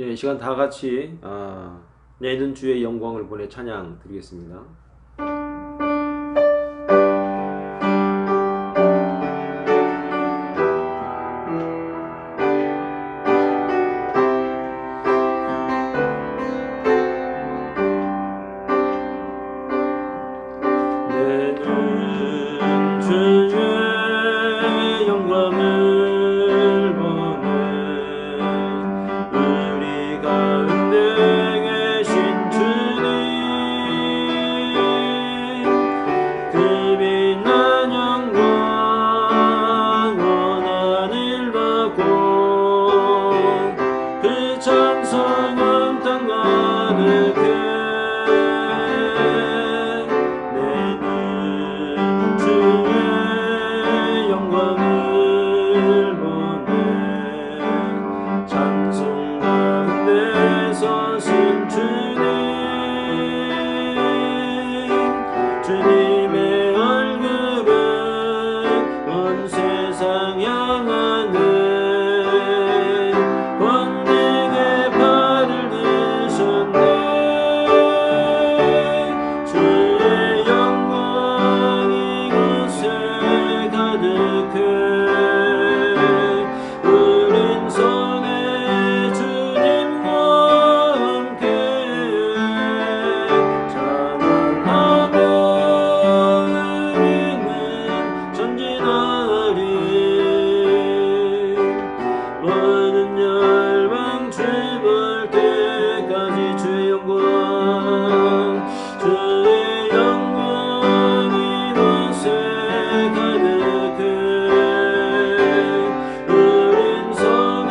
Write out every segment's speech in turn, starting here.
이 시간 다 같이 내는 주의 영광을 보내 찬양 드리겠습니다. 내는 주의 영광을 보내 우리 가운데 계신 주님 그 빛난 영광 원한을 받고 그 찬송은 땅 가득해 주님의 얼굴은 온 세상 향하네 권능의 팔을 드셨네 주의 영광 이곳에 가득해 우린 손에 주님과 함께 찬양하며 모든 열방 주볼 때까지 주의 영광 이곳에 가득해 우린 손에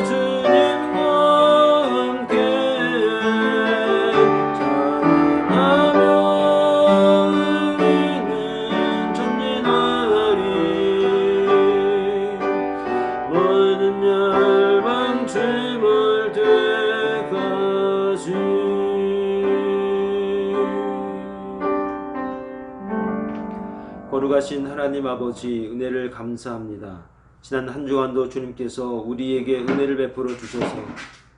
주님과 함께 찬양하며 우리는 전진하리 모든 열방 주볼 때까지. 거룩하신 하나님 아버지 은혜를 감사합니다. 지난 한 주간도 주님께서 우리에게 은혜를 베풀어 주셔서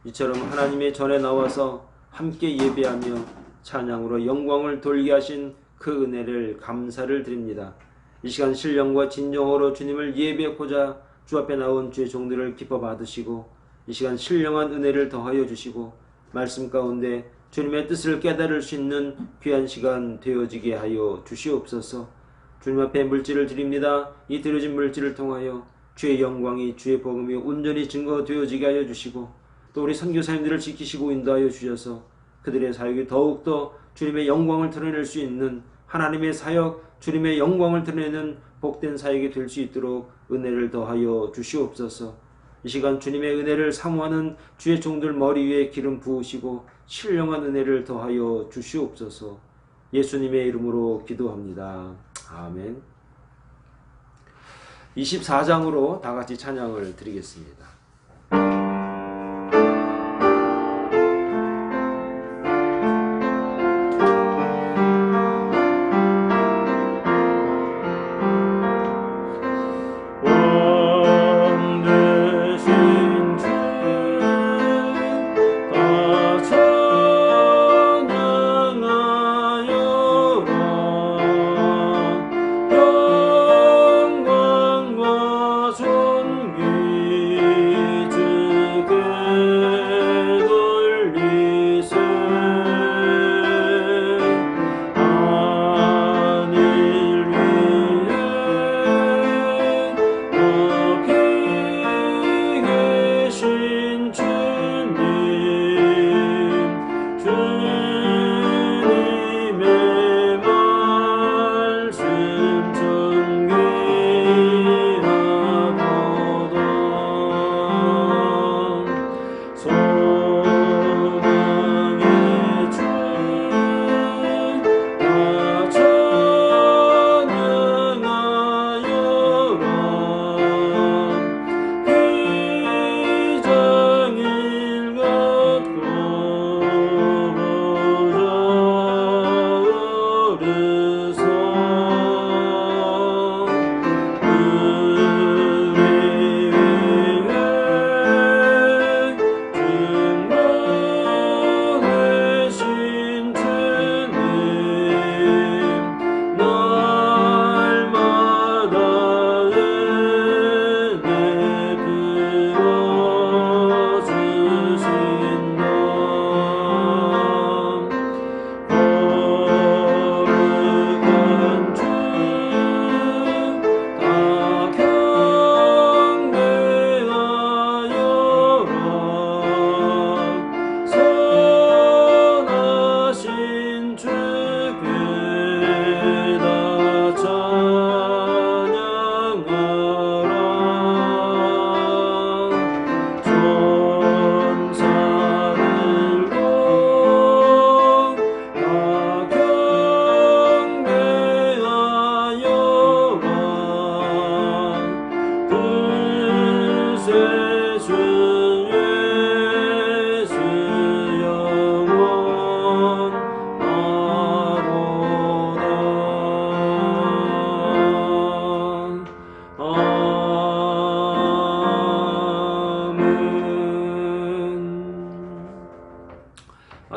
이처럼 하나님의 전에 나와서 함께 예배하며 찬양으로 영광을 돌게 하신 그 은혜를 감사를 드립니다. 이 시간 신령과 진정으로 주님을 예배하고자 주 앞에 나온 주의 종들을 기뻐 받으시고 이 시간 신령한 은혜를 더하여 주시고 말씀 가운데 주님의 뜻을 깨달을 수 있는 귀한 시간 되어지게 하여 주시옵소서. 주님 앞에 물질을 드립니다. 이 드려진 물질을 통하여 주의 영광이 주의 복음이 온전히 증거되어지게 하여 주시고 또 우리 선교사님들을 지키시고 인도하여 주셔서 그들의 사역이 더욱더 주님의 영광을 드러낼 수 있는 하나님의 사역, 주님의 영광을 드러내는 복된 사역이 될 수 있도록 은혜를 더하여 주시옵소서. 이 시간 주님의 은혜를 사모하는 주의 종들 머리 위에 기름 부으시고 신령한 은혜를 더하여 주시옵소서. 예수님의 이름으로 기도합니다. 아멘. 24장으로 다 같이 찬양을 드리겠습니다. 존귀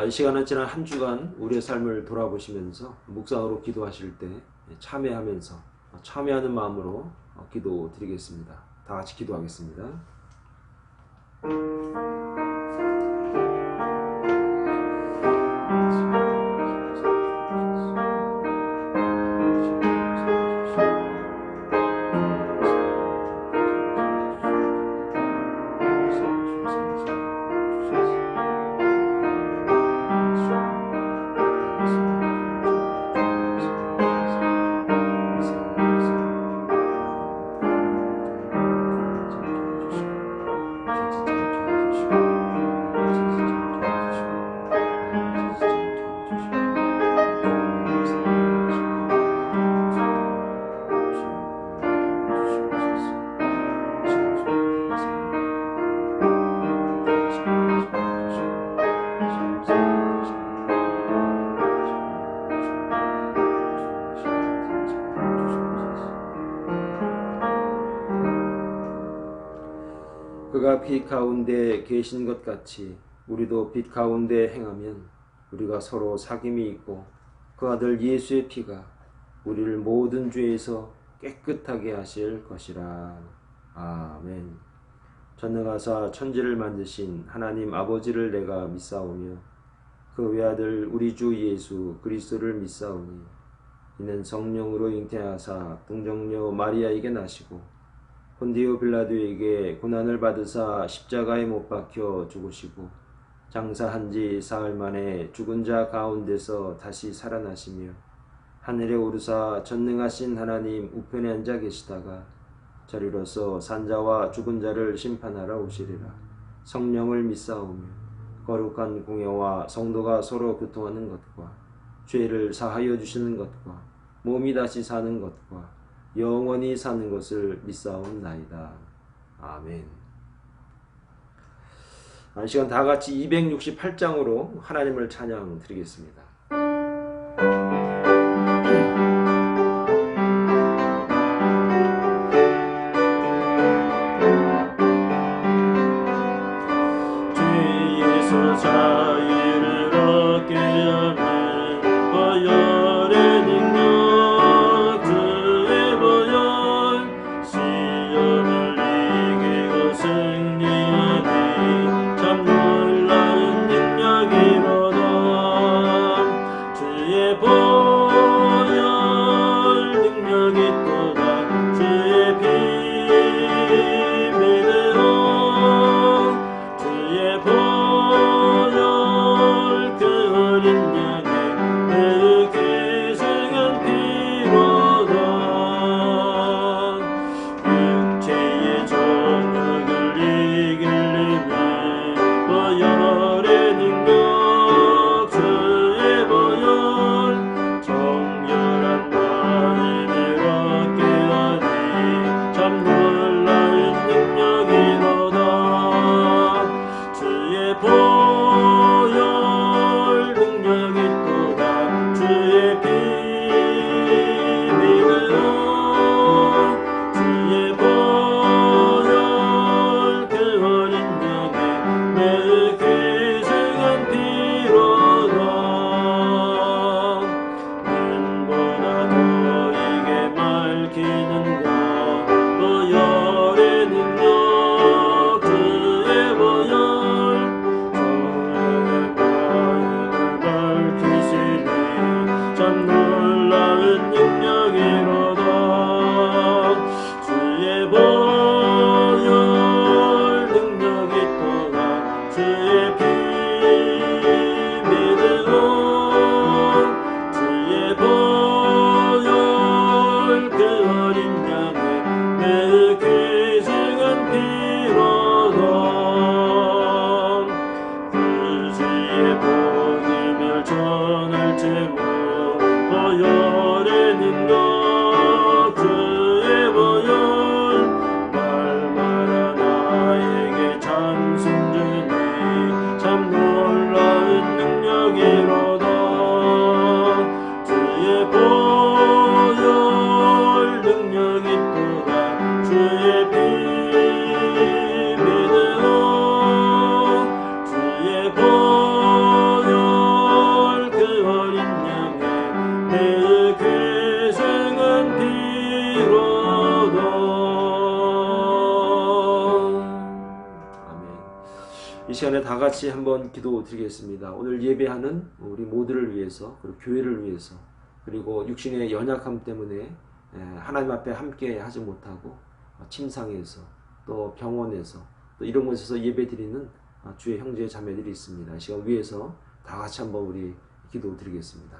이 시간은 지난 한 주간 우리의 삶을 돌아보시면서 묵상으로 기도하실 때 참여하는 마음으로 기도 드리겠습니다. 다 같이 기도하겠습니다. 그가 빛 가운데 계신 것 같이 우리도 빛 가운데 행하면 우리가 서로 사귐이 있고 그 아들 예수의 피가 우리를 모든 죄에서 깨끗하게 하실 것이라. 아멘. 전능하사 천지를 만드신 하나님 아버지를 내가 믿사오며 그 외아들 우리 주 예수 그리스도를 믿사오니 이는 성령으로 잉태하사 동정녀 마리아에게 나시고 본디오 빌라도에게 고난을 받으사 십자가에 못 박혀 죽으시고 장사한 지 사흘 만에 죽은 자 가운데서 다시 살아나시며 하늘에 오르사 전능하신 하나님 우편에 앉아 계시다가 저리로서 산자와 죽은 자를 심판하러 오시리라. 성령을 믿사오며 거룩한 공예와 성도가 서로 교통하는 것과 죄를 사하여 주시는 것과 몸이 다시 사는 것과 영원히 사는 것을 믿사옵나이다. 아멘. 이 시간 다 같이 268장으로 하나님을 찬양 드리겠습니다. 주에서 자유를 얻게 하는 보혈의 능력 주의 보혈 시험을 이기고 승리하니 참 놀라운 능력이로다. 주의 보혈 능력이 또다. 주의 피 믿으라. 주의 보혈 그 어린 양의 매우 귀중한 피로다. 육체의 정욕을 이기려면 보혈의 능력 주의 보혈 정결한 마음을 얻게 하니 참 놀라운 능력이로다. 주의 보혈 능력이 또다. 주의 피 믿으라. 주의 보혈 그 어린 양의 매우 귀중한 피로다. 눈보다 더 이게 밝히는 것 보혈의 능력 주의 보혈 정령의 마음을 밝히시니 참 놀라운 능력이로다. 주의 보혈 능력이 또다. 주의 피 믿으라. 주의 보혈 그 어린 양의 매우 귀중한 피로다. 그 주의 복음을 전할 제목 보혈의 능력 주의 보혈 날마다 나에게 찬송 주니 참 놀라운 능력이로다. 주의 보혈 능력이 또다. 주의 피 믿으라. 주의 보혈 시간에 다 같이 한번 기도드리겠습니다. 오늘 예배하는 우리 모두를 위해서, 그리고 교회를 위해서, 그리고 육신의 연약함 때문에 하나님 앞에 함께 하지 못하고 침상에서 또 병원에서 또 이런 곳에서 예배드리는 주의 형제 자매들이 있습니다. 이 시간 위해서 다 같이 한번 우리 기도드리겠습니다.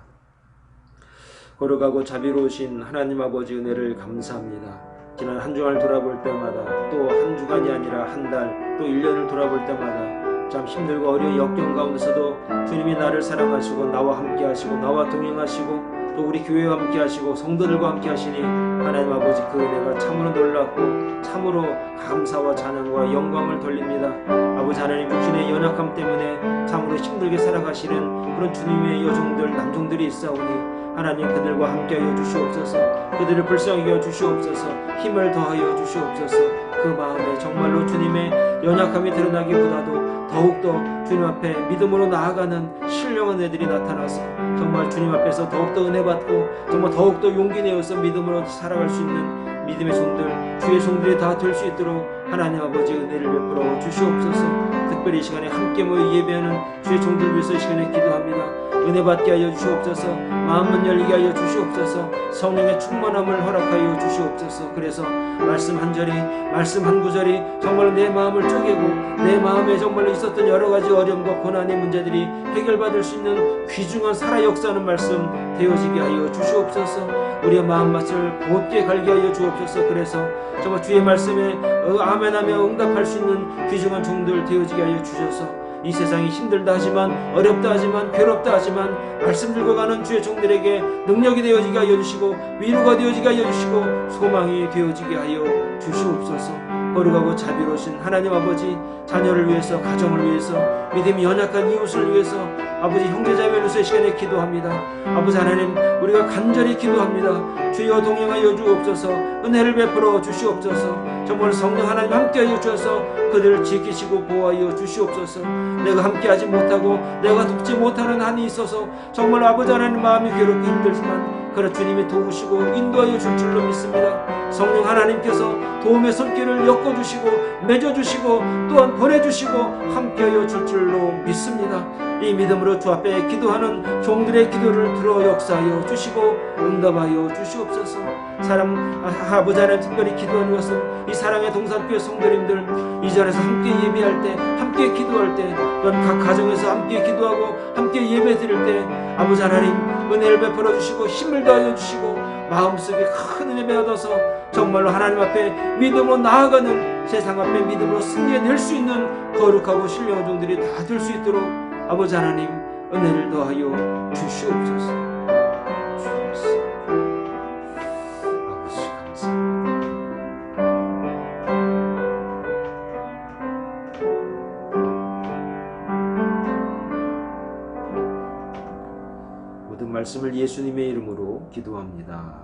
거룩하고 자비로우신 하나님 아버지 은혜를 감사합니다. 지난 한 주간을 돌아볼 때마다 또 한 주간이 아니라 한 달, 또 1년을 돌아볼 때마다 참 힘들고 어려운 역경 가운데서도 주님이 나를 사랑하시고 나와 함께 하시고 나와 동행하시고 또 우리 교회와 함께 하시고 성도들과 함께 하시니 하나님 아버지 그 은혜가 참으로 놀랍고 참으로 감사와 찬양과 영광을 돌립니다. 아버지 하나님 육신의 연약함 때문에 참으로 힘들게 살아가시는 그런 주님의 여종들 남종들이 있사오니 하나님 그들과 함께하여 주시옵소서. 그들을 불쌍히 여겨 주시옵소서. 힘을 더하여 주시옵소서. 그 마음에 정말로 주님의 연약함이 드러나기보다도 더욱더 주님 앞에 믿음으로 나아가는 신령한 애들이 나타나서 정말 주님 앞에서 더욱더 은혜 받고 정말 더욱더 용기 내어서 믿음으로 살아갈 수 있는 믿음의 종들, 주의 종들이 다 될 수 있도록 하나님 아버지 은혜를 베풀어 주시옵소서. 특별히 이 시간에 함께 모여 예배하는 주의 종들 위해서 이 시간에 기도합니다. 은혜 받게 하여 주시옵소서. 마음문 열리게 하여 주시옵소서. 성령의 충만함을 허락하여 주시옵소서. 그래서 말씀 한 절이, 말씀 한 구절이 정말로 내 마음을 쪼개고 내 마음에 정말로 있었던 여러 가지 어려움과 고난의 문제들이 해결받을 수 있는 귀중한 살아 역사하는 말씀 되어지게 하여 주시옵소서. 우리의 마음맛을 곧게 갈게 하여 주옵소서. 그래서 정말 주의 말씀에 아멘하며 응답할 수 있는 귀중한 종들 되어지게 하여 주셔서 이 세상이 힘들다 하지만 어렵다 하지만 괴롭다 하지만 말씀 들고 가는 주의 종들에게 능력이 되어지게 하여 주시고 위로가 되어지게 하여 주시고 소망이 되어지게 하여 주시옵소서. 거룩하고 자비로우신 하나님 아버지 자녀를 위해서 가정을 위해서 믿음이 연약한 이웃을 위해서 아버지 형제자매를 위해서 이 시간에 기도합니다. 아버지 하나님 우리가 간절히 기도합니다. 주여 동행하여 주옵소서. 은혜를 베풀어 주시옵소서. 정말 성령 하나님 함께하여 주셔서 그들을 지키시고 보호하여 주시옵소서. 내가 함께하지 못하고 내가 돕지 못하는 한이 있어서 정말 아버지 하나님 마음이 괴롭고 힘들지만 그러나 주님이 도우시고 인도하여 줄 줄로 믿습니다. 성령 하나님께서 도움의 손길을 엮어주시고 맺어주시고 또한 보내주시고 함께하여 줄 줄로 믿습니다. 이 믿음으로 주 앞에 기도하는 종들의 기도를 들어 역사하여 주시고 응답하여 주시옵소서. 아버지 하나님 특별히 기도하는 것은 이 사랑의 동산교회 성도님들 이 자리에서 함께 예배할 때 함께 기도할 때 또한 각 가정에서 함께 기도하고 함께 예배 드릴 때 아버지 하나님 은혜를 베풀어 주시고 힘을 더하여 주시고 마음속에 큰 은혜 받아서 정말로 하나님 앞에 믿음으로 나아가는 세상 앞에 믿음으로 승리해낼 수 있는 거룩하고 신령한 종들이 다 될 수 있도록 아버지 하나님 은혜를 더하여 주시옵소서. 모든 말씀을 예수님의 이름으로 기도합니다.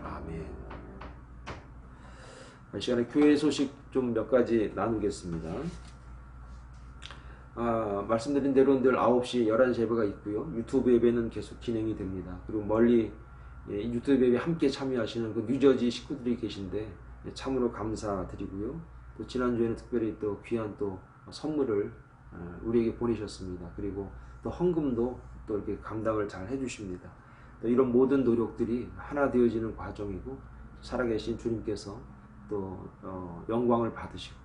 아멘. 이 시간에 교회 소식 좀 몇 가지 나누겠습니다. 말씀드린 대로 늘 9시, 11시 예배가 있고요. 유튜브 예배는 계속 진행이 됩니다. 그리고 멀리 유튜브 예배 함께 참여하시는 그 뉴저지 식구들이 계신데 참으로 감사드리고요. 또 지난주에는 특별히 또 귀한 또 선물을 우리에게 보내셨습니다. 그리고 또 헌금도 또 이렇게 감당을 잘 해주십니다. 또 이런 모든 노력들이 하나 되어지는 과정이고 살아계신 주님께서 또 영광을 받으시고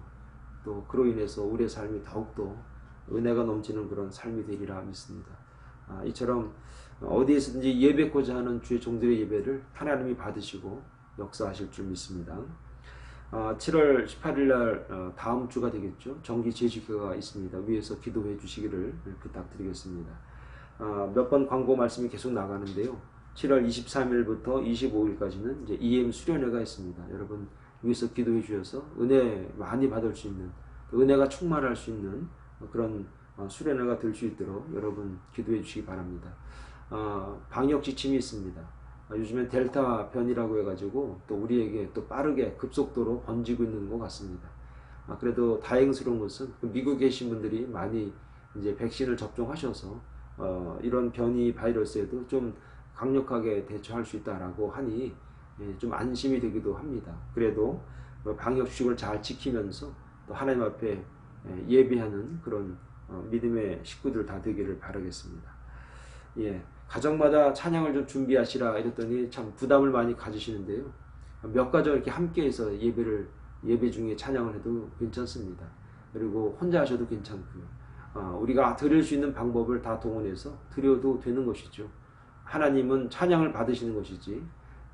또 그로 인해서 우리의 삶이 더욱더 은혜가 넘치는 그런 삶이 되리라 믿습니다. 이처럼 어디에서든지 예배고자 하는 주의 종들의 예배를 하나님이 받으시고 역사하실 줄 믿습니다. 7월 18일 날 다음 주가 되겠죠. 정기 제주교가 있습니다. 위에서 기도해 주시기를 부탁드리겠습니다. 몇 번 광고 말씀이 계속 나가는데요. 7월 23일부터 25일까지는 이제 EM 수련회가 있습니다. 여러분 위에서 기도해 주셔서 은혜 많이 받을 수 있는 은혜가 충만할 수 있는 그런 수련회가 될 수 있도록 여러분 기도해 주시기 바랍니다. 방역 지침이 있습니다. 요즘엔 델타 변이라고 해가지고 또 우리에게 또 빠르게 급속도로 번지고 있는 것 같습니다. 그래도 다행스러운 것은 미국에 계신 분들이 많이 이제 백신을 접종하셔서 이런 변이 바이러스에도 좀 강력하게 대처할 수 있다라고 하니 좀 안심이 되기도 합니다. 그래도 방역 수칙을 잘 지키면서 또 하나님 앞에 예배하는 그런 믿음의 식구들 다 되기를 바라겠습니다. 예, 가정마다 찬양을 좀 준비하시라 이랬더니 참 부담을 많이 가지시는데요. 몇 가정 이렇게 함께해서 예배 중에 찬양을 해도 괜찮습니다. 그리고 혼자 하셔도 괜찮고요. 우리가 드릴 수 있는 방법을 다 동원해서 드려도 되는 것이죠. 하나님은 찬양을 받으시는 것이지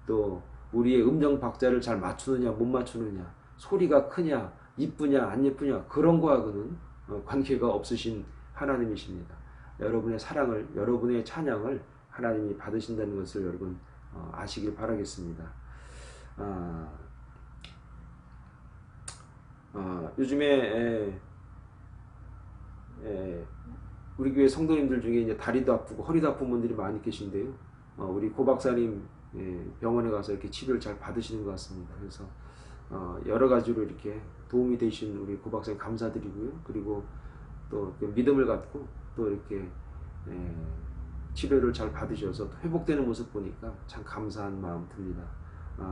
또 우리의 음정 박자를 잘 맞추느냐 못 맞추느냐, 소리가 크냐 이쁘냐 안 예쁘냐 그런 거하고는 관계가 없으신 하나님이십니다. 여러분의 사랑을, 여러분의 찬양을 하나님이 받으신다는 것을 여러분 아시길 바라겠습니다. 요즘에 우리 교회 성도님들 중에 이제 다리도 아프고 허리도 아픈 분들이 많이 계신데요. 우리 고 박사님 병원에 가서 이렇게 치료를 잘 받으시는 것 같습니다. 그래서 여러 가지로 이렇게 도움이 되신 우리 고 박사님 감사드리고요. 그리고 또 믿음을 갖고 또 이렇게 치료를 잘 받으셔서 회복되는 모습 보니까 참 감사한 마음 듭니다.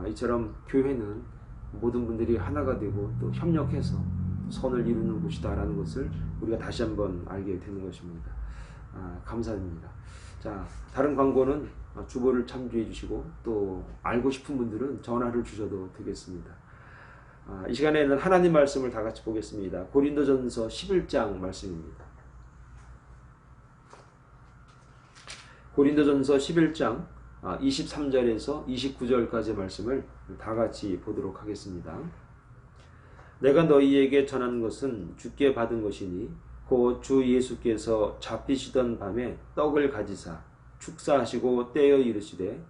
이처럼 교회는 모든 분들이 하나가 되고 또 협력해서 선을 이루는 곳이다라는 것을 우리가 다시 한번 알게 되는 것입니다. 감사드립니다. 자, 다른 광고는 주보를 참조해 주시고 또 알고 싶은 분들은 전화를 주셔도 되겠습니다. 이 시간에는 하나님 말씀을 다 같이 보겠습니다. 고린도전서 11장 말씀입니다. 고린도전서 11장 23절에서 29절까지의 말씀을 다 같이 보도록 하겠습니다. 내가 너희에게 전한 것은 주께 받은 것이니 곧 주 예수께서 잡히시던 밤에 떡을 가지사 축사하시고 떼어 이르시되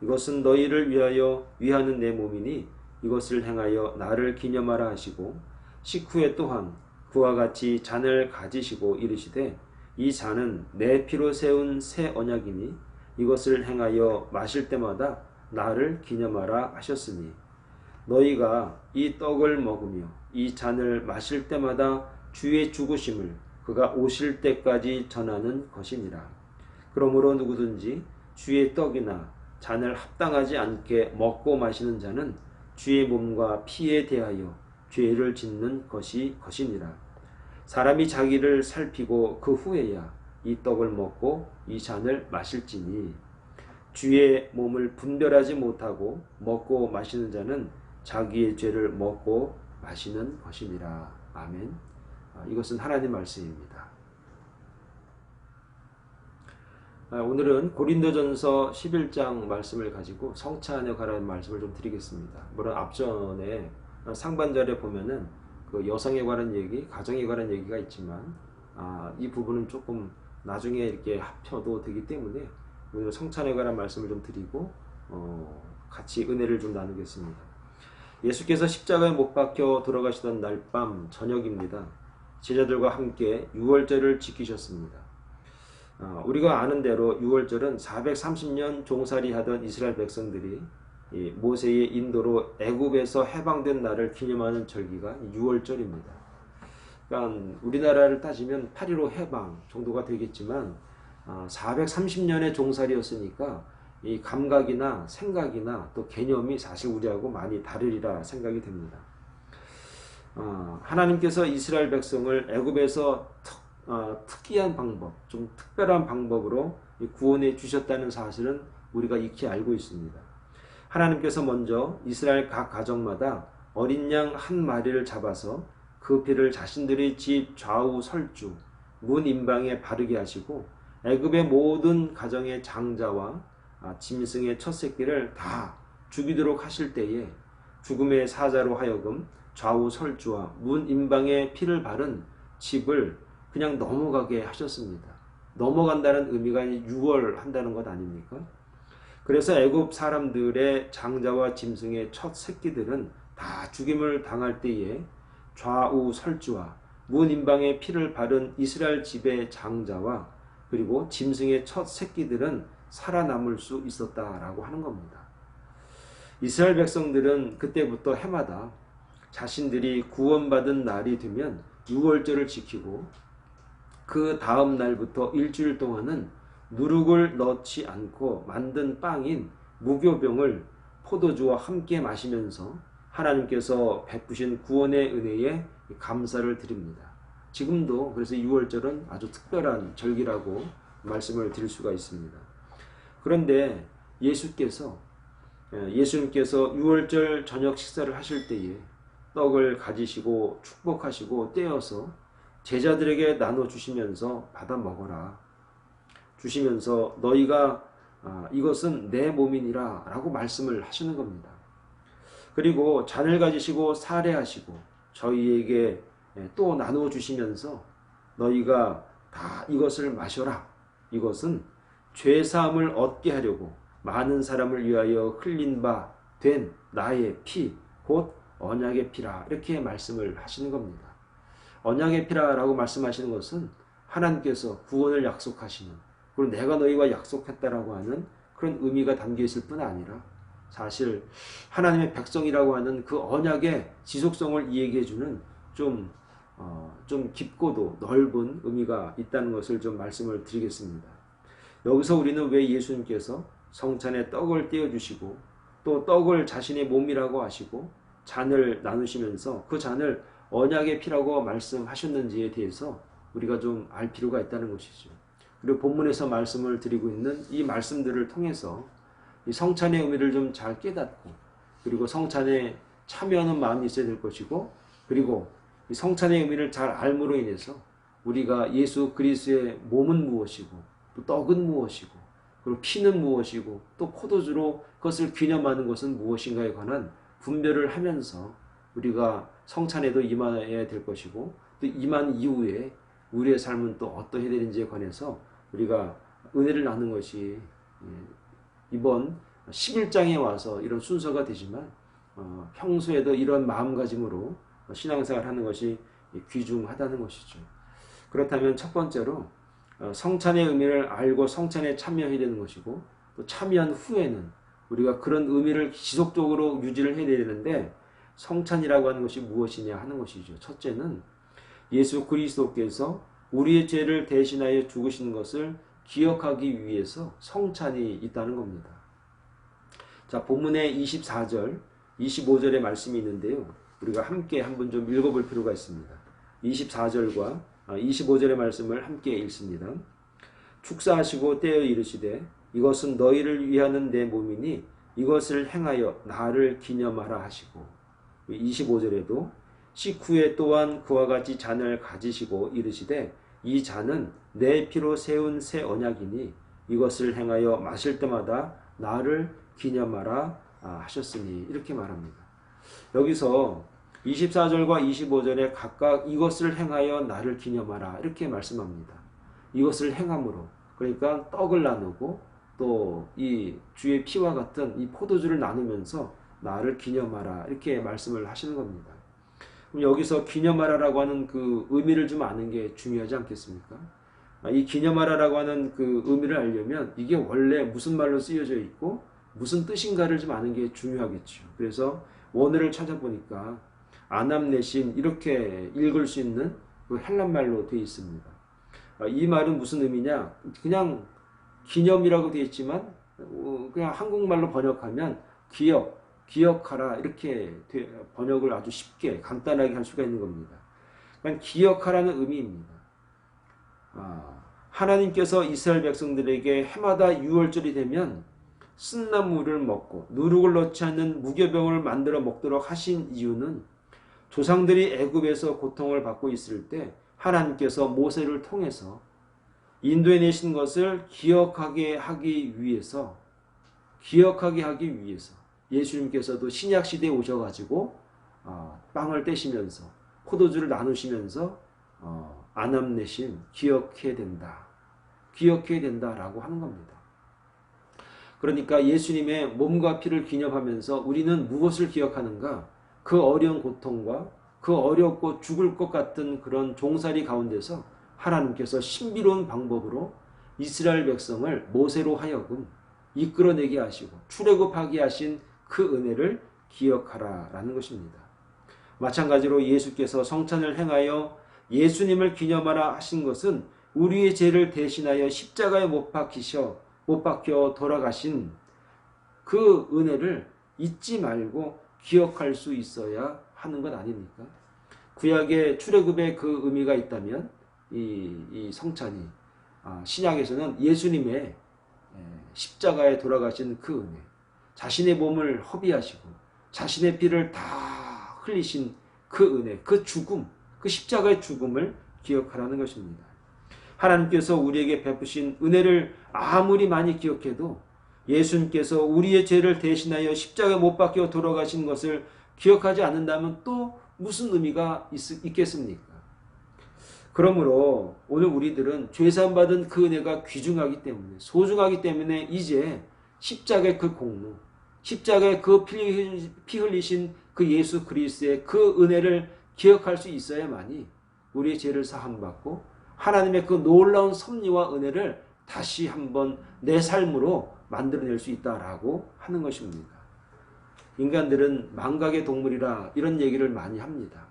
이것은 너희를 위하여 위하는 내 몸이니 이것을 행하여 나를 기념하라 하시고 식후에 또한 그와 같이 잔을 가지시고 이르시되 이 잔은 내 피로 세운 새 언약이니 이것을 행하여 마실 때마다 나를 기념하라 하셨으니 너희가 이 떡을 먹으며 이 잔을 마실 때마다 주의 죽으심을 그가 오실 때까지 전하는 것이니라. 그러므로 누구든지 주의 떡이나 잔을 합당하지 않게 먹고 마시는 자는 주의 몸과 피에 대하여 죄를 짓는 것이니라. 사람이 자기를 살피고 그 후에야 이 떡을 먹고 이 잔을 마실지니 주의 몸을 분별하지 못하고 먹고 마시는 자는 자기의 죄를 먹고 마시는 것이니라. 아멘. 이것은 하나님 말씀입니다. 오늘은 고린도전서 11장 말씀을 가지고 성찬에 관한 말씀을 좀 드리겠습니다. 물론 앞전에 상반절에 보면은 그 여성에 관한 얘기, 가정에 관한 얘기가 있지만 이 부분은 조금 나중에 이렇게 합쳐도 되기 때문에 오늘 성찬에 관한 말씀을 좀 드리고 같이 은혜를 좀 나누겠습니다. 예수께서 십자가에 못 박혀 돌아가시던 날 밤 저녁입니다. 제자들과 함께 유월절을 지키셨습니다. 우리가 아는 대로 유월절은 430년 종살이 하던 이스라엘 백성들이 모세의 인도로 애굽에서 해방된 날을 기념하는 절기가 유월절입니다. 그러니까 우리나라를 따지면 8.15 해방 정도가 되겠지만 430년의 종살이였으니까 이 감각이나 생각이나 또 개념이 사실 우리하고 많이 다르리라 생각이 됩니다. 하나님께서 이스라엘 백성을 애굽에서 특이한 방법, 좀 특별한 방법으로 구원해 주셨다는 사실은 우리가 익히 알고 있습니다. 하나님께서 먼저 이스라엘 각 가정마다 어린 양 한 마리를 잡아서 그 피를 자신들의 집 좌우 설주, 문 임방에 바르게 하시고 애굽의 모든 가정의 장자와 짐승의 첫 새끼를 다 죽이도록 하실 때에 죽음의 사자로 하여금 좌우 설주와 문 임방에 피를 바른 집을 그냥 넘어가게 하셨습니다. 넘어간다는 의미가 유월한다는 것 아닙니까? 그래서 애굽 사람들의 장자와 짐승의 첫 새끼들은 다 죽임을 당할 때에 좌우 설주와 문 임방에 피를 바른 이스라엘 집의 장자와 그리고 짐승의 첫 새끼들은 살아남을 수 있었다라고 하는 겁니다. 이스라엘 백성들은 그때부터 해마다 자신들이 구원받은 날이 되면 유월절을 지키고 그 다음 날부터 일주일 동안은 누룩을 넣지 않고 만든 빵인 무교병을 포도주와 함께 마시면서 하나님께서 베푸신 구원의 은혜에 감사를 드립니다. 지금도 그래서 6월절은 아주 특별한 절기라고 말씀을 드릴 수가 있습니다. 그런데 예수님께서 6월절 저녁 식사를 하실 때에 떡을 가지시고 축복하시고 떼어서 제자들에게 나눠주시면서 받아 먹어라 주시면서 너희가 이것은 내 몸이니라 라고 말씀을 하시는 겁니다. 그리고 잔을 가지시고 사례하시고 저희에게 또 나누어 주시면서 너희가 다 이것을 마셔라. 이것은 죄사함을 얻게 하려고 많은 사람을 위하여 흘린 바 된 나의 피, 곧 언약의 피라. 이렇게 말씀을 하시는 겁니다. 언약의 피라라고 말씀하시는 것은 하나님께서 구원을 약속하시는, 그리고 내가 너희와 약속했다라고 하는 그런 의미가 담겨 있을 뿐 아니라 사실 하나님의 백성이라고 하는 그 언약의 지속성을 이야기해 주는 좀 깊고도 넓은 의미가 있다는 것을 좀 말씀을 드리겠습니다. 여기서 우리는 왜 예수님께서 성찬에 떡을 떼어주시고 또 떡을 자신의 몸이라고 하시고 잔을 나누시면서 그 잔을 언약의 피라고 말씀하셨는지에 대해서 우리가 좀 알 필요가 있다는 것이죠. 그리고 본문에서 말씀을 드리고 있는 이 말씀들을 통해서 이 성찬의 의미를 좀 잘 깨닫고 그리고 성찬에 참여하는 마음이 있어야 될 것이고 그리고 이 성찬의 의미를 잘 알므로 인해서 우리가 예수 그리스도의 몸은 무엇이고 또 떡은 무엇이고 그리고 피는 무엇이고 또 포도주로 그것을 기념하는 것은 무엇인가에 관한 분별을 하면서 우리가 성찬에도 임해야 될 것이고 또 임한 이후에 우리의 삶은 또 어떠해야 되는지에 관해서 우리가 은혜를 나누는 것이 이번 11장에 와서 이런 순서가 되지만 평소에도 이런 마음가짐으로 신앙생활 하는 것이 귀중하다는 것이죠. 그렇다면 첫 번째로 성찬의 의미를 알고 성찬에 참여해야 되는 것이고 또 참여한 후에는 우리가 그런 의미를 지속적으로 유지를 해야 되는데 성찬이라고 하는 것이 무엇이냐 하는 것이죠. 첫째는 예수 그리스도께서 우리의 죄를 대신하여 죽으신 것을 기억하기 위해서 성찬이 있다는 겁니다. 자, 본문에 24절, 25절의 말씀이 있는데요. 우리가 함께 한번 좀 읽어볼 필요가 있습니다. 24절과 25절의 말씀을 함께 읽습니다. 축사하시고 떼어 이르시되 이것은 너희를 위하는 내 몸이니 이것을 행하여 나를 기념하라 하시고 25절에도 식후에 또한 그와 같이 잔을 가지시고 이르시되 이 잔은 내 피로 세운 새 언약이니 이것을 행하여 마실 때마다 나를 기념하라 하셨으니 이렇게 말합니다. 여기서 24절과 25절에 각각 이것을 행하여 나를 기념하라 이렇게 말씀합니다. 이것을 행함으로 그러니까 떡을 나누고 또 이 주의 피와 같은 이 포도주를 나누면서 나를 기념하라 이렇게 말씀을 하시는 겁니다. 그럼 여기서 기념하라라고 하는 그 의미를 좀 아는 게 중요하지 않겠습니까? 이 기념하라라고 하는 그 의미를 알려면 이게 원래 무슨 말로 쓰여져 있고 무슨 뜻인가를 좀 아는 게 중요하겠죠. 그래서 원어를 찾아보니까 아남네신 이렇게 읽을 수 있는 그 헬란말로 되어 있습니다. 이 말은 무슨 의미냐? 그냥 기념이라고 되어 있지만 그냥 한국말로 번역하면 기억하라 이렇게 번역을 아주 쉽게 간단하게 할 수가 있는 겁니다. 그러니까 기억하라는 의미입니다. 하나님께서 이스라엘 백성들에게 해마다 6월절이 되면 쓴나물을 먹고 누룩을 넣지 않는 무교병을 만들어 먹도록 하신 이유는 조상들이 애굽에서 고통을 받고 있을 때 하나님께서 모세를 통해서 인도해 내신 것을 기억하게 하기 위해서 예수님께서도 신약 시대에 오셔가지고 빵을 떼시면서 포도주를 나누시면서 아남내심 기억해야 된다라고 하는 겁니다. 그러니까 예수님의 몸과 피를 기념하면서 우리는 무엇을 기억하는가? 그 어려운 고통과 그 어렵고 죽을 것 같은 그런 종살이 가운데서 하나님께서 신비로운 방법으로 이스라엘 백성을 모세로 하여금 이끌어내게 하시고 출애굽하게 하신 그 은혜를 기억하라라는 것입니다. 마찬가지로 예수께서 성찬을 행하여 예수님을 기념하라 하신 것은 우리의 죄를 대신하여 십자가에 못 박혀 돌아가신 그 은혜를 잊지 말고 기억할 수 있어야 하는 것 아닙니까? 구약의 출애굽의 그 의미가 있다면 이 성찬이 신약에서는 예수님의 십자가에 돌아가신 그 은혜, 자신의 몸을 허비하시고 자신의 피를 다 흘리신 그 은혜, 그 죽음, 그 십자가의 죽음을 기억하라는 것입니다. 하나님께서 우리에게 베푸신 은혜를 아무리 많이 기억해도 예수님께서 우리의 죄를 대신하여 십자가에 못 박혀 돌아가신 것을 기억하지 않는다면 또 무슨 의미가 있겠습니까? 그러므로 오늘 우리들은 죄사함 받은 그 은혜가 귀중하기 때문에, 소중하기 때문에 이제 십자가의 그 공로, 십자가의 그 피 흘리신 그 예수 그리스도의 그 은혜를 기억할 수 있어야만이 우리의 죄를 사함받고 하나님의 그 놀라운 섭리와 은혜를 다시 한번 내 삶으로 만들어낼 수 있다라고 하는 것입니다. 인간들은 망각의 동물이라 이런 얘기를 많이 합니다.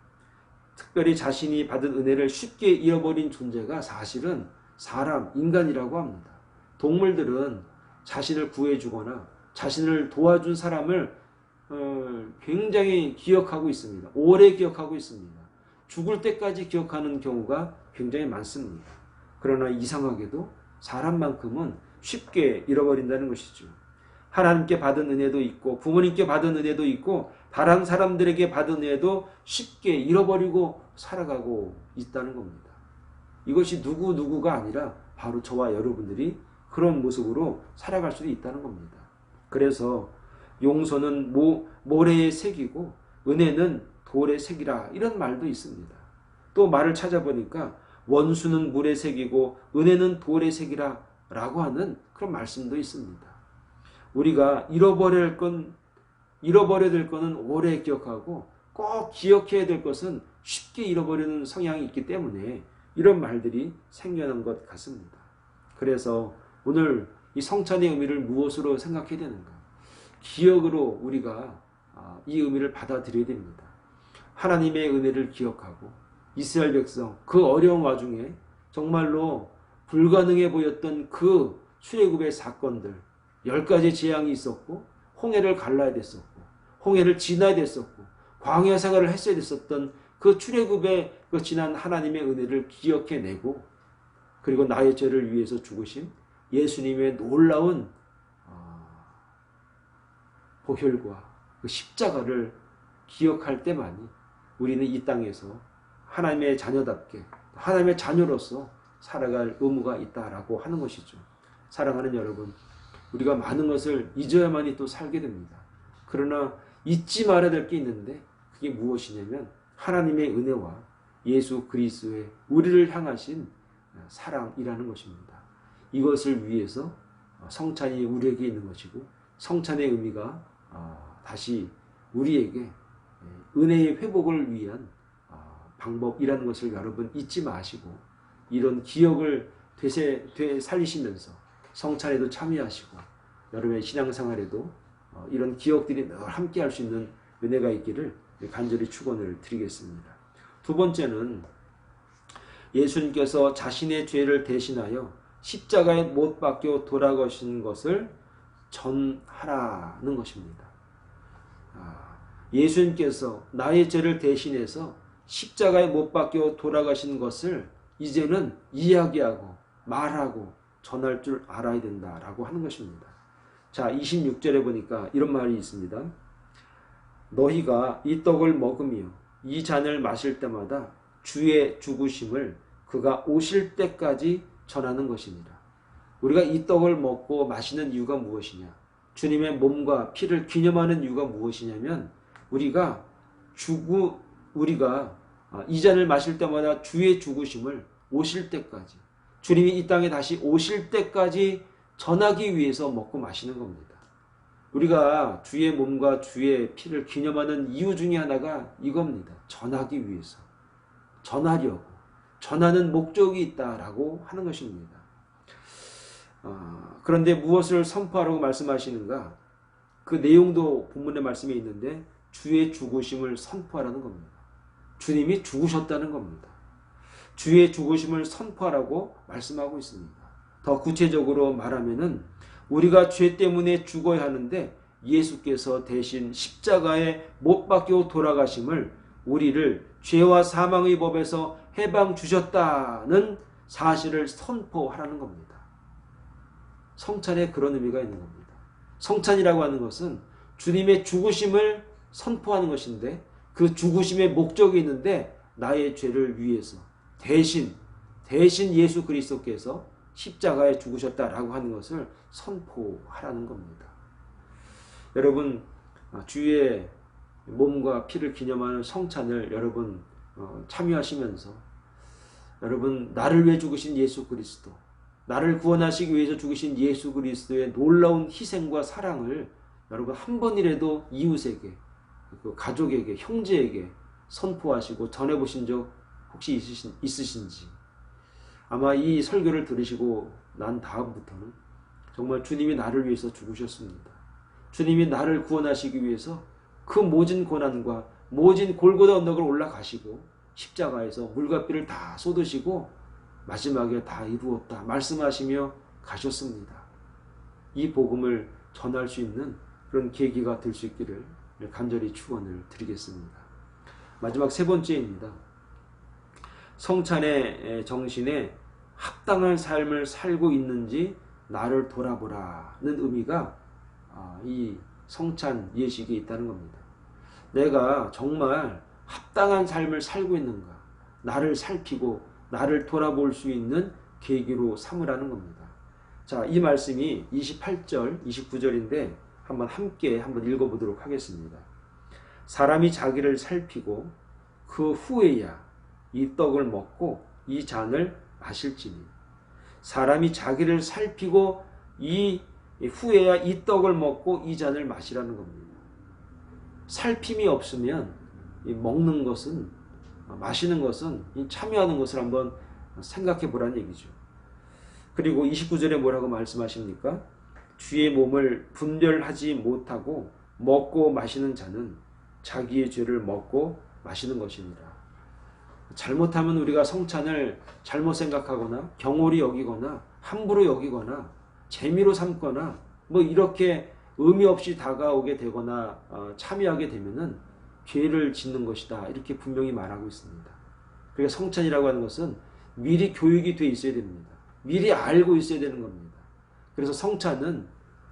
특별히 자신이 받은 은혜를 쉽게 잃어버린 존재가 사실은 사람, 인간이라고 합니다. 동물들은 자신을 구해주거나 자신을 도와준 사람을 굉장히 기억하고 있습니다. 오래 기억하고 있습니다. 죽을 때까지 기억하는 경우가 굉장히 많습니다. 그러나 이상하게도 사람만큼은 쉽게 잃어버린다는 것이죠. 하나님께 받은 은혜도 있고 부모님께 받은 은혜도 있고 다른 사람들에게 받은 은혜도 쉽게 잃어버리고 살아가고 있다는 겁니다. 이것이 누구누구가 아니라 바로 저와 여러분들이 그런 모습으로 살아갈 수도 있다는 겁니다. 그래서 용서는 모래의 색이고 은혜는 돌의 색이라 이런 말도 있습니다. 또 말을 찾아보니까 원수는 물의 색이고 은혜는 돌의 색이라 라고 하는 그런 말씀도 있습니다. 우리가 잃어버려야 될 것은 오래 기억하고 꼭 기억해야 될 것은 쉽게 잃어버리는 성향이 있기 때문에 이런 말들이 생겨난 것 같습니다. 그래서 오늘 이 성찬의 의미를 무엇으로 생각해야 되는가? 기억으로 우리가 이 의미를 받아들여야 됩니다. 하나님의 은혜를 기억하고 이스라엘 백성 그 어려운 와중에 정말로 불가능해 보였던 그 출애굽의 사건들 10가지 재앙이 있었고 홍해를 갈라야 됐었고 홍해를 지나야 됐었고 광야 생활을 했어야 됐었던 그 출애굽의 그 지난 하나님의 은혜를 기억해내고 그리고 나의 죄를 위해서 죽으신 예수님의 놀라운 보혈과 그 십자가를 기억할 때만이 우리는 이 땅에서 하나님의 자녀답게 하나님의 자녀로서 살아갈 의무가 있다라고 하는 것이죠. 사랑하는 여러분, 우리가 많은 것을 잊어야만이 또 살게 됩니다. 그러나 잊지 말아야 될 게 있는데 그게 무엇이냐면 하나님의 은혜와 예수 그리스도의 우리를 향하신 사랑이라는 것입니다. 이것을 위해서 성찬이 우리에게 있는 것이고 성찬의 의미가 다시 우리에게 은혜의 회복을 위한 방법이라는 것을 여러분 잊지 마시고 이런 기억을 되살리시면서 성찬에도 참여하시고 여러분의 신앙생활에도 이런 기억들이 늘 함께 할 수 있는 은혜가 있기를 간절히 축원을 드리겠습니다. 두 번째는 예수님께서 자신의 죄를 대신하여 십자가에 못 박혀 돌아가신 것을 전하라는 것입니다. 예수님께서 나의 죄를 대신해서 십자가에 못 박혀 돌아가신 것을 이제는 이야기하고 말하고 전할 줄 알아야 된다라고 하는 것입니다. 자, 26절에 보니까 이런 말이 있습니다. 너희가 이 떡을 먹으며 이 잔을 마실 때마다 주의 죽으심을 그가 오실 때까지 전하는 것입니다. 우리가 이 떡을 먹고 마시는 이유가 무엇이냐? 주님의 몸과 피를 기념하는 이유가 무엇이냐면 우리가 이 잔을 마실 때마다 주의 죽으심을 오실 때까지 주님이 이 땅에 다시 오실 때까지 전하기 위해서 먹고 마시는 겁니다. 우리가 주의 몸과 주의 피를 기념하는 이유 중에 하나가 이겁니다. 전하기 위해서. 전하려고. 전하는 목적이 있다라고 하는 것입니다. 그런데 무엇을 선포하라고 말씀하시는가? 그 내용도 본문의 말씀에 있는데 주의 죽으심을 선포하라는 겁니다. 주님이 죽으셨다는 겁니다. 주의 죽으심을 선포하라고 말씀하고 있습니다. 더 구체적으로 말하면은 우리가 죄 때문에 죽어야 하는데 예수께서 대신 십자가에 못 박혀 돌아가심을 우리를 죄와 사망의 법에서 해방 주셨다는 사실을 선포하라는 겁니다. 성찬에 그런 의미가 있는 겁니다. 성찬이라고 하는 것은 주님의 죽으심을 선포하는 것인데, 그 죽으심의 목적이 있는데 나의 죄를 위해서 대신 예수 그리스도께서 십자가에 죽으셨다라고 하는 것을 선포하라는 겁니다. 여러분, 주의 몸과 피를 기념하는 성찬을 여러분 참여하시면서, 여러분, 나를 위해 죽으신 예수 그리스도, 나를 구원하시기 위해서 죽으신 예수 그리스도의 놀라운 희생과 사랑을 여러분 한 번이라도 이웃에게, 그 가족에게, 형제에게 선포하시고 전해보신 적 혹시 있으신지. 아마 이 설교를 들으시고 난 다음부터는 정말 주님이 나를 위해서 죽으셨습니다. 주님이 나를 구원하시기 위해서 그 모진 고난과 모진 골고다 언덕을 올라가시고 십자가에서 물과 피를 다 쏟으시고 마지막에 다 이루었다 말씀하시며 가셨습니다. 이 복음을 전할 수 있는 그런 계기가 될 수 있기를 간절히 축원을 드리겠습니다. 마지막 세 번째입니다. 성찬의 정신에 합당한 삶을 살고 있는지 나를 돌아보라는 의미가 이 성찬 예식에 있다는 겁니다. 내가 정말 합당한 삶을 살고 있는가, 나를 살피고 나를 돌아볼 수 있는 계기로 삼으라는 겁니다. 자, 이 말씀이 28절, 29절인데 함께 읽어보도록 하겠습니다. 사람이 자기를 살피고 그 후에야 이 떡을 먹고 이 잔을 마실지니. 사람이 자기를 살피고 이 후에야 이 떡을 먹고 이 잔을 마시라는 겁니다. 살핌이 없으면 먹는 것은, 마시는 것은, 참여하는 것을 한번 생각해 보라는 얘기죠. 그리고 29절에 뭐라고 말씀하십니까? 주의 몸을 분별하지 못하고 먹고 마시는 자는 자기의 죄를 먹고 마시는 것입니다. 잘못하면 우리가 성찬을 잘못 생각하거나 경홀히 여기거나 함부로 여기거나 재미로 삼거나 이렇게 의미 없이 다가오게 되거나 참여하게 되면은 죄를 짓는 것이다, 이렇게 분명히 말하고 있습니다. 그러니까 성찬이라고 하는 것은 미리 교육이 돼 있어야 됩니다. 미리 알고 있어야 되는 겁니다. 그래서 성찬은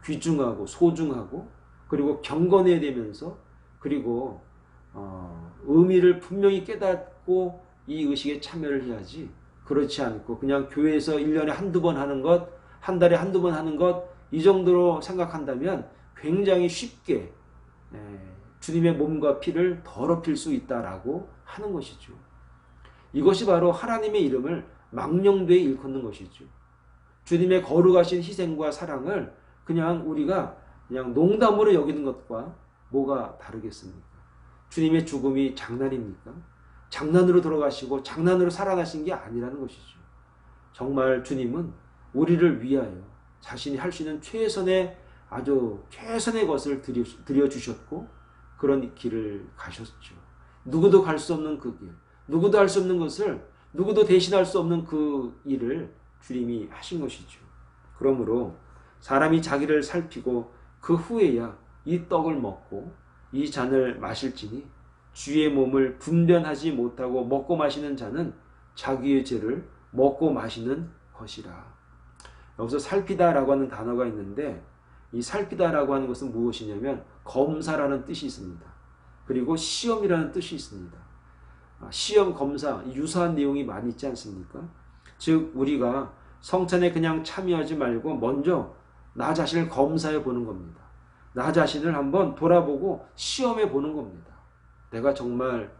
귀중하고 소중하고 그리고 경건해야 되면서, 그리고 의미를 분명히 깨닫고 이 의식에 참여를 해야지, 그렇지 않고 그냥 교회에서 1년에 한두 번 하는 것, 한 달에 한두 번 하는 것, 이 정도로 생각한다면 굉장히 쉽게 주님의 몸과 피를 더럽힐 수 있다라고 하는 것이죠. 이것이 바로 하나님의 이름을 망령되이 일컫는 것이죠. 주님의 거룩하신 희생과 사랑을 우리가 그냥 농담으로 여기는 것과 뭐가 다르겠습니까? 주님의 죽음이 장난입니까? 장난으로 돌아가시고 장난으로 살아나신 게 아니라는 것이죠. 정말 주님은 우리를 위하여 자신이 할 수 있는 아주 최선의 것을 드려주셨고 그런 길을 가셨죠. 누구도 갈 수 없는 그 길, 누구도 할 수 없는 것을, 누구도 대신할 수 없는 그 일을 주님이 하신 것이죠. 그러므로 사람이 자기를 살피고 그 후에야 이 떡을 먹고 이 잔을 마실지니 주의 몸을 분별하지 못하고 먹고 마시는 자는 자기의 죄를 먹고 마시는 것이라. 여기서 살피다라고 하는 단어가 있는데, 이 살피다라고 하는 것은 무엇이냐면 검사라는 뜻이 있습니다. 그리고 시험이라는 뜻이 있습니다. 시험, 검사, 유사한 내용이 많이 있지 않습니까? 즉 우리가 성찬에 그냥 참여하지 말고 먼저 나 자신을 검사해 보는 겁니다. 나 자신을 한번 돌아보고 시험해 보는 겁니다. 내가 정말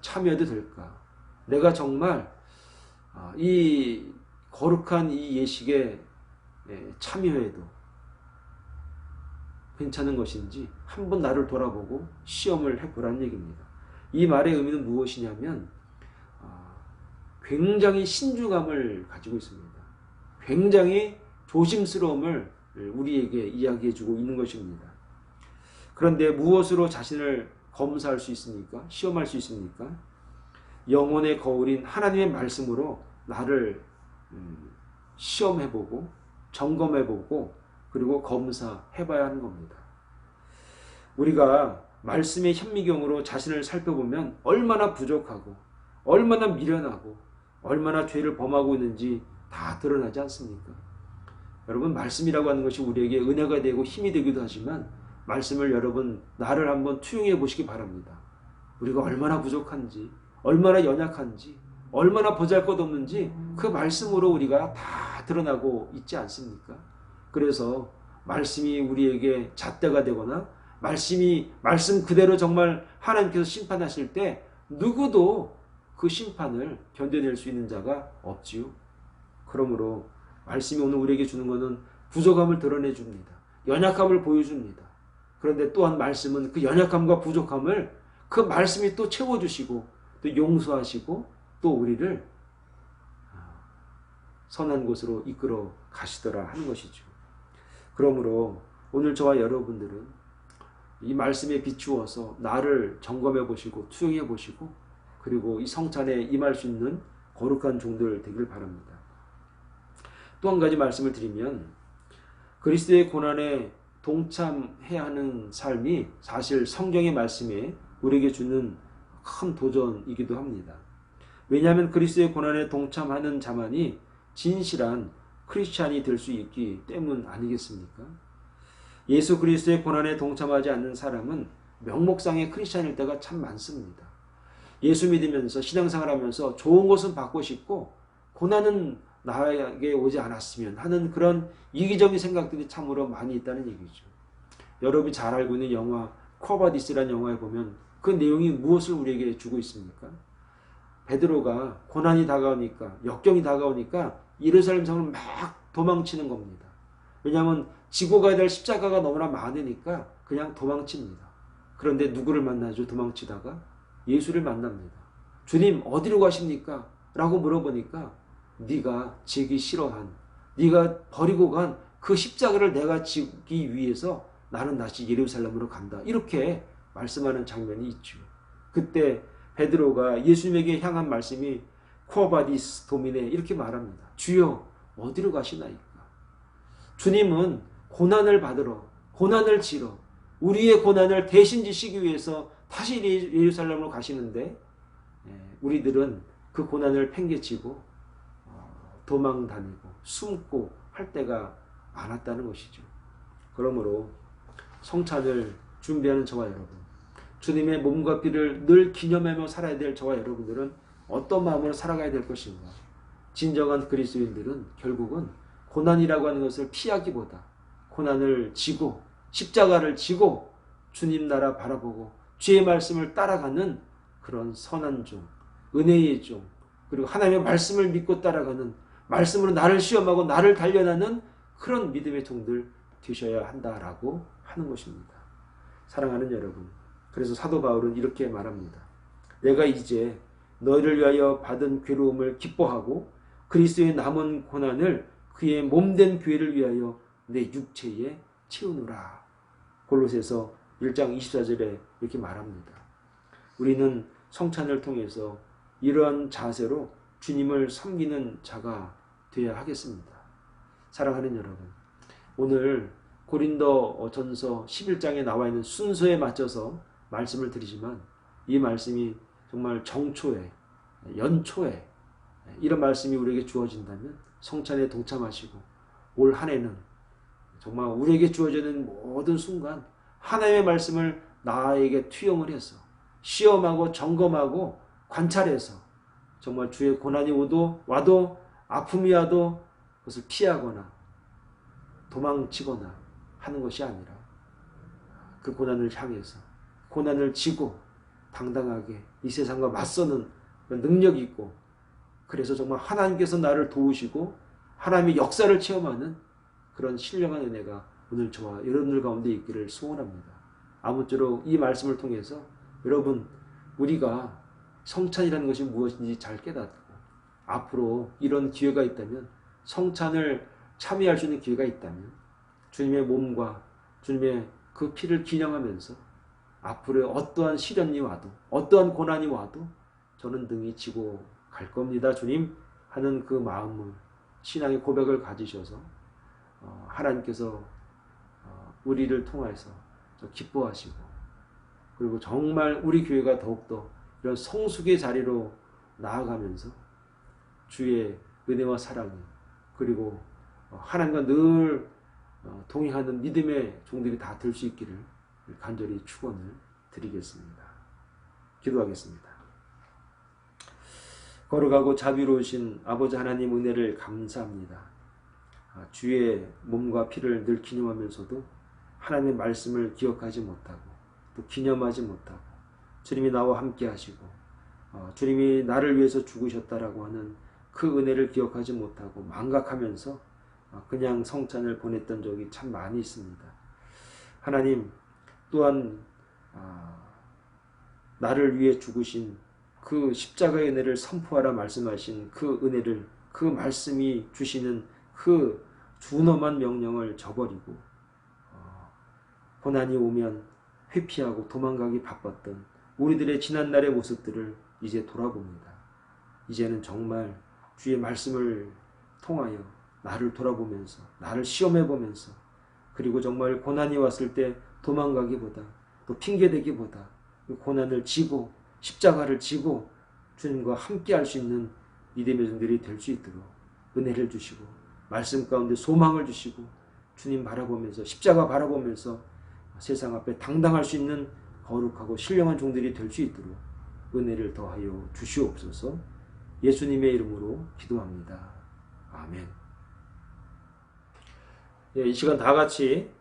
참여해도 될까? 내가 정말 이 거룩한 이 예식에 참여해도 괜찮은 것인지 한번 나를 돌아보고 시험을 해보라는 얘기입니다. 이 말의 의미는 무엇이냐면 굉장히 신중함을 가지고 있습니다. 굉장히 조심스러움을 우리에게 이야기해주고 있는 것입니다. 그런데 무엇으로 자신을 검사할 수 있습니까? 시험할 수 있습니까? 영혼의 거울인 하나님의 말씀으로 나를 시험해보고 점검해보고 그리고 검사해봐야 하는 겁니다. 우리가 말씀의 현미경으로 자신을 살펴보면 얼마나 부족하고 얼마나 미련하고 얼마나 죄를 범하고 있는지 다 드러나지 않습니까? 여러분, 말씀이라고 하는 것이 우리에게 은혜가 되고 힘이 되기도 하지만 말씀을 여러분 나를 한번 투영해 보시기 바랍니다. 우리가 얼마나 부족한지, 얼마나 연약한지, 얼마나 보잘것없는지 그 말씀으로 우리가 다 드러나고 있지 않습니까? 그래서 말씀이 우리에게 잣대가 되거나 말씀 그대로 정말 하나님께서 심판하실 때 누구도 그 심판을 견뎌낼 수 있는 자가 없지요. 그러므로 말씀이 오늘 우리에게 주는 것은 부족함을 드러내 줍니다. 연약함을 보여줍니다. 그런데 또한 말씀은 그 연약함과 부족함을 그 말씀이 또 채워주시고 또 용서하시고 또 우리를 선한 곳으로 이끌어 가시더라 하는 것이죠. 그러므로 오늘 저와 여러분들은 이 말씀에 비추어서 나를 점검해 보시고 투영해 보시고 그리고 이 성찬에 임할 수 있는 거룩한 종들 되길 바랍니다. 또 한 가지 말씀을 드리면 그리스도의 고난에 동참해야 하는 삶이 사실 성경의 말씀에 우리에게 주는 큰 도전이기도 합니다. 왜냐하면 그리스도의 고난에 동참하는 자만이 진실한 크리스찬이 될 수 있기 때문 아니겠습니까? 예수 그리스도의 고난에 동참하지 않는 사람은 명목상의 크리스찬일 때가 참 많습니다. 예수 믿으면서 신앙생활하면서 좋은 것은 받고 싶고 고난은 나에게 오지 않았으면 하는 그런 이기적인 생각들이 참으로 많이 있다는 얘기죠. 여러분이 잘 알고 있는 영화 쿼바디스라는 영화에 보면 그 내용이 무엇을 우리에게 주고 있습니까? 베드로가 고난이 다가오니까 역경이 다가오니까 예루살렘 성을 막 도망치는 겁니다. 왜냐하면 지고 가야 될 십자가가 너무나 많으니까 그냥 도망칩니다. 그런데 누구를 만나죠? 도망치다가 예수를 만납니다. 주님 어디로 가십니까? 라고 물어보니까 네가 지기 싫어한 네가 버리고 간 그 십자가를 내가 지기 위해서 나는 다시 예루살렘으로 간다. 이렇게 말씀하는 장면이 있죠. 그때 베드로가 예수님에게 향한 말씀이 쿼바디스 도미네 이렇게 말합니다. 주여 어디로 가시나이까? 주님은 고난을 받으러 고난을 지러 우리의 고난을 대신 지시기 위해서 다시 예루살렘으로 가시는데 우리들은 그 고난을 팽개치고 도망 다니고 숨고 할 때가 많았다는 것이죠. 그러므로 성찬을 준비하는 저와 여러분, 주님의 몸과 피를 늘 기념하며 살아야 될 저와 여러분들은 어떤 마음으로 살아가야 될 것인가? 진정한 그리스도인들은 결국은 고난이라고 하는 것을 피하기보다 고난을 지고 십자가를 지고 주님 나라 바라보고 주의 말씀을 따라가는 그런 선한 종, 은혜의 종, 그리고 하나님의 말씀을 믿고 따라가는 말씀으로 나를 시험하고 나를 단련하는 그런 믿음의 종들 되셔야 한다라고 하는 것입니다. 사랑하는 여러분, 그래서 사도 바울은 이렇게 말합니다. 내가 이제 너희를 위하여 받은 괴로움을 기뻐하고 그리스도의 남은 고난을 그의 몸된 교회를 위하여 내 육체에 채우노라. 골로새서 1장 24절에 이렇게 말합니다. 우리는 성찬을 통해서 이러한 자세로 주님을 섬기는 자가 되어야 하겠습니다. 사랑하는 여러분, 오늘 고린도 전서 11장에 나와 있는 순서에 맞춰서 말씀을 드리지만 이 말씀이 정말 정초에 연초에 이런 말씀이 우리에게 주어진다면 성찬에 동참하시고 올 한 해는 정말 우리에게 주어지는 모든 순간 하나님의 말씀을 나에게 투영을 해서 시험하고 점검하고 관찰해서 정말 주의 고난이 와도 아픔이 와도 그것을 피하거나 도망치거나 하는 것이 아니라 그 고난을 향해서 고난을 지고 당당하게 이 세상과 맞서는 능력이 있고 그래서 정말 하나님께서 나를 도우시고 하나님의 역사를 체험하는 그런 신령한 은혜가 오늘 저와 여러분들 가운데 있기를 소원합니다. 아무쪼록 이 말씀을 통해서 여러분 우리가 성찬이라는 것이 무엇인지 잘 깨닫고 앞으로 이런 기회가 있다면 성찬을 참여할 수 있는 기회가 있다면 주님의 몸과 주님의 그 피를 기념하면서 앞으로 어떠한 시련이 와도 어떠한 고난이 와도 저는 등이 지고 갈 겁니다. 주님 하는 그 마음을 신앙의 고백을 가지셔서 하나님께서 우리를 통해서 기뻐하시고 그리고 정말 우리 교회가 더욱더 이런 성숙의 자리로 나아가면서 주의 은혜와 사랑이, 그리고 하나님과 늘 동행하는 믿음의 종들이 다 될 수 있기를 간절히 축원을 드리겠습니다. 기도하겠습니다. 거룩하고 자비로우신 아버지 하나님 은혜를 감사합니다. 주의 몸과 피를 늘 기념하면서도 하나님의 말씀을 기억하지 못하고 또 기념하지 못하고 주님이 나와 함께 하시고 주님이 나를 위해서 죽으셨다라고 하는 그 은혜를 기억하지 못하고 망각하면서 그냥 성찬을 보냈던 적이 참 많이 있습니다. 하나님, 또한 나를 위해 죽으신 그 십자가의 은혜를 선포하라 말씀하신 그 은혜를, 그 말씀이 주시는 그 준엄한 명령을 저버리고 고난이 오면 회피하고 도망가기 바빴던 우리들의 지난날의 모습들을 이제 돌아봅니다. 이제는 정말 주의 말씀을 통하여 나를 돌아보면서, 나를 시험해보면서, 그리고 정말 고난이 왔을 때 도망가기보다, 또 핑계대기보다 그 고난을 지고 십자가를 지고 주님과 함께 할 수 있는 믿음의 종들이 될 수 있도록 은혜를 주시고 말씀 가운데 소망을 주시고 주님 바라보면서, 십자가 바라보면서 세상 앞에 당당할 수 있는 거룩하고 신령한 종들이 될 수 있도록 은혜를 더하여 주시옵소서. 예수님의 이름으로 기도합니다. 아멘. 이 시간 다 같이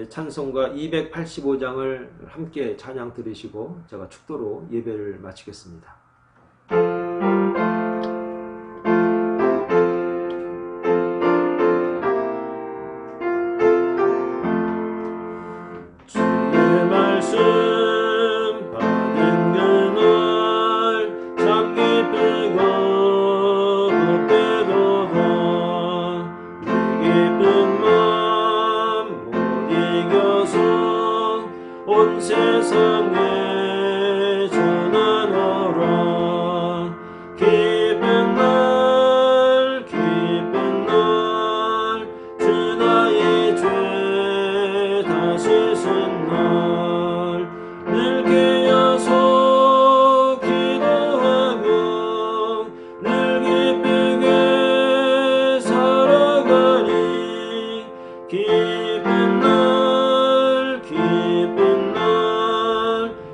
찬송가 285장을 함께 찬양 들으시고 제가 축도로 예배를 마치겠습니다. 주의 말씀 받은 그날 참 기쁘고 복되도다. 이 기쁜 맘 못 이겨서 온 세상에 전하노라. 기쁜 날 기쁜 날 주 나의 죄 다 씻은 날 늘 깨어서 기도하며 늘 기쁘게 살아가리. 기쁜 날 기쁜 날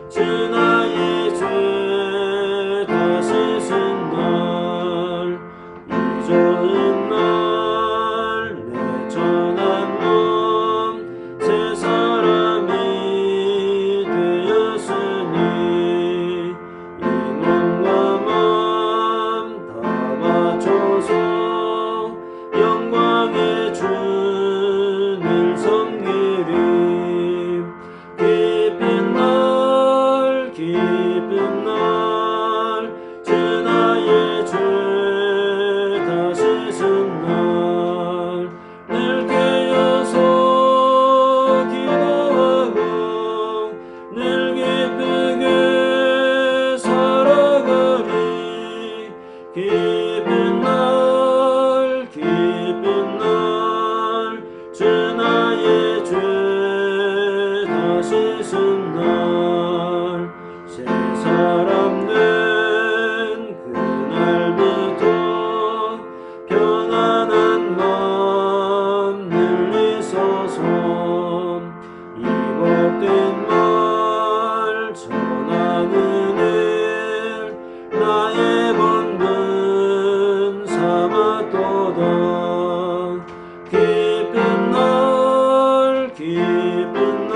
주 나의 죄 다 씻은 날 잊어은 날 내 전한 몸 새 사람이 되었으니 이 몸과 맘 다 바쳐서 영광의 주를 섬기리. 기쁜 날 기쁜 날 주 나의 죄 다 씻은 날 늘 깨어서 기도하고 늘 기쁘게 살아가리. 기쁜 날 기쁜 날 주 나의 죄 다 씻은 날 새 사람 된 그날부터 평안한 맘 늘 있어서 이 복된 말 전하는 일 나의 본분 삼았도다. 기쁜 날 기쁜 날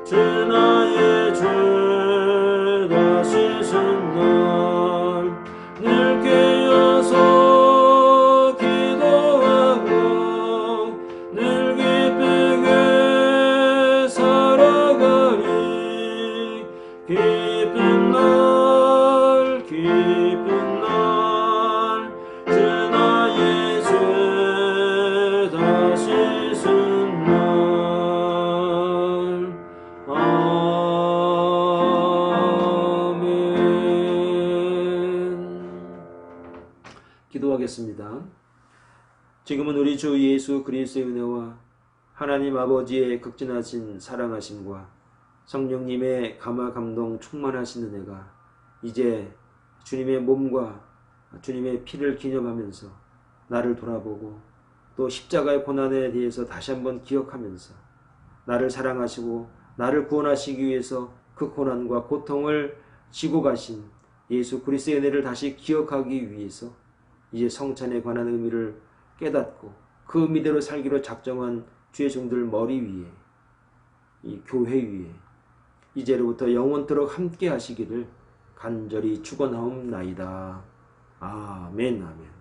주 나의 죄 다 씻은 날 늘 깨어서 기도하고 늘 기쁘게 살아가리. 기쁜 날 기쁜 날 주 나의 죄 다 씻은 날. 아멘. 기도하겠습니다. 지금은 우리 주 예수 그리스도의 은혜와 하나님 아버지의 극진하신 사랑하심과 성령님의 감화 감동 충만하신 은혜가 이제 주님의 몸과 주님의 피를 기념하면서 나를 돌아보고 또 십자가의 고난에 대해서 다시 한번 기억하면서 나를 사랑하시고 나를 구원하시기 위해서 그 고난과 고통을 지고 가신 예수 그리스도의 은혜를 다시 기억하기 위해서 이제 성찬에 관한 의미를 깨닫고 그 의미대로 살기로 작정한 주의 종들 머리 위에 이 교회 위에 이제로부터 영원토록 함께 하시기를 간절히 축원하옵나이다. 아멘 아멘.